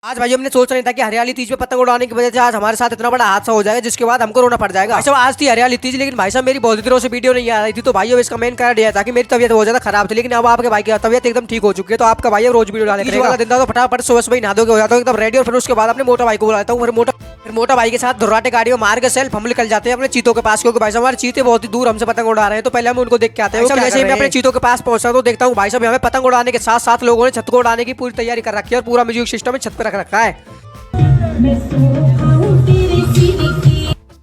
आज भाई हमने सोचा नहीं था कि हरियाली तीज पे पतंग उड़ाने की वजह से आज हमारे साथ इतना बड़ा हादसा हो जाएगा जिसके बाद हमको रोना पड़ जाएगा। भाई साहब आज थी हरियाली तीज, लेकिन भाई साहब मेरी बहुत दिनों से वीडियो नहीं आ रही थी, तो भाई अब इसका मेन कारण यह था कि मेरी तबियत बहुत ज्यादा खराब थी, लेकिन अब आपके भाई की तबियत एकदम ठीक हो चुकी है, तो आपका भाई अब रोज वीडियो डालने वाला दिन था, तो फटाफट सुबह सुबह नहा धो के हो जाता हूँ एकदम रेडी, और फिर उसके बाद अपने मोटा भाई को बुलाता हूँ। फिर मोटा भाई के साथ धुर्राटे गाड़ी में मार के सेल्फ हम निकल जाते हैं अपने चीतों के पास, क्योंकि भाई साहब हमारे चीते बहुत ही दूर हमसे पतंग उड़ा रहे हैं, तो पहले हम उनको देख के आते हैं। जैसे ही मैं अपने चीतों के पास पहुंचता हूं तो देखता हूँ भाई साहब हमें पतंग उड़ाने के साथ साथ लोगों ने छत को उड़ाने की पूरी तैयारी कर रखी है, और पूरा म्यूजिक सिस्टम छत पर रख रखा है।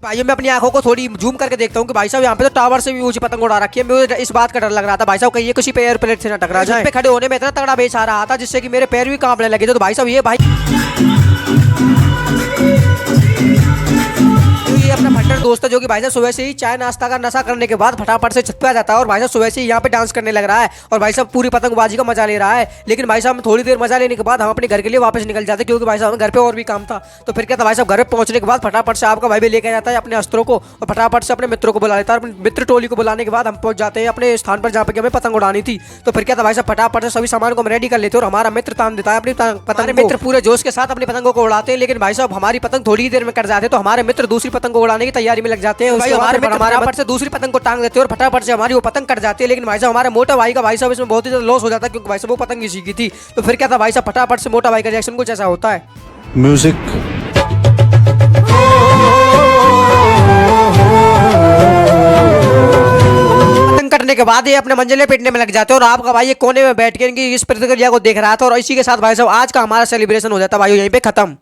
भाई मैं अपनी आंखों को थोड़ी जूम करके देखता हूँ कि भाई साहब यहाँ पे तो टावर से भी ऊंची पतंग उड़ा रखी है। मुझे इस बात का डर लग रहा था भाई साहब कहीं ये किसी पे एयर प्लेट से ना टकरा जाए। पे खड़े होने में इतना तगड़ा बेच आ रहा था जिससे कि मेरे पैर भी कांपने लगे थे, तो भाई साहब ये अपना भट्टर दोस्त है जो कि भाई साहब सुबह से ही चाय नाश्ता का नशा करने के बाद फटाफट से छत पे आ जाता है, और भाई साहब सुबह से ही यहाँ पे डांस करने लग रहा है, और भाई साहब पूरी पतंगबाजी का मजा ले रहा है। लेकिन भाई साहब थोड़ी देर मजा लेने के बाद हम अपने घर के लिए वापस निकल जाते, क्योंकि भाई साहब घर पे और भी काम था। तो फिर क्या था भाई साहब घर पे पहुंचने के बाद फटाफट से आपका भाई भी लेकर जाता है अपने अस्त्रों को, और फटाफट से अपने मित्रों को बुला लेता है। अपने मित्र टोली को बुलाने के बाद हम पहुंच जाते हैं अपने स्थान पर जहाँ पे हमें पतंग उड़ानी थी। तो फिर क्या था भाई साहब फटाफट से सभी सामान को हम रेडी कर लेते हैं, और हमारा मित्र तान देता है अपनी पतंग। मित्र पूरे जोश के साथ अपनी पतंगों को उड़ाते हैं, लेकिन भाई साहब हमारी पतंग थोड़ी देर में कट जाते हैं, तो हमारे मित्र दूसरी पतंग को उड़ाने की तैयारी में लग जाते हैं। हमारे फटाफट से दूसरी पतंग को टांग देते हैं और फटाफट से हमारी वो पतंग कट जाती है। लेकिन भाई साहब हमारे मोटा भाई का भाई साहब इसमें बहुत ही ज्यादा लॉस हो जाता है, क्योंकि भाई साहब वो पतंग इसी की थी। तो फिर क्या था भाई साहब फटाफट से मोटा भाई का रिएक्शन कुछ ऐसा होता है। म्यूजिक पतंग कटने के बाद ये अपने मंजिलें पीटने में लग जाते हैं, और आपका भाई ये कोने में बैठ के इनकी इस प्रतिक्रिया को देख रहा था, और इसी के साथ भाई साहब आज का हमारा सेलिब्रेशन हो जाता है भाई यहीं पे खत्म।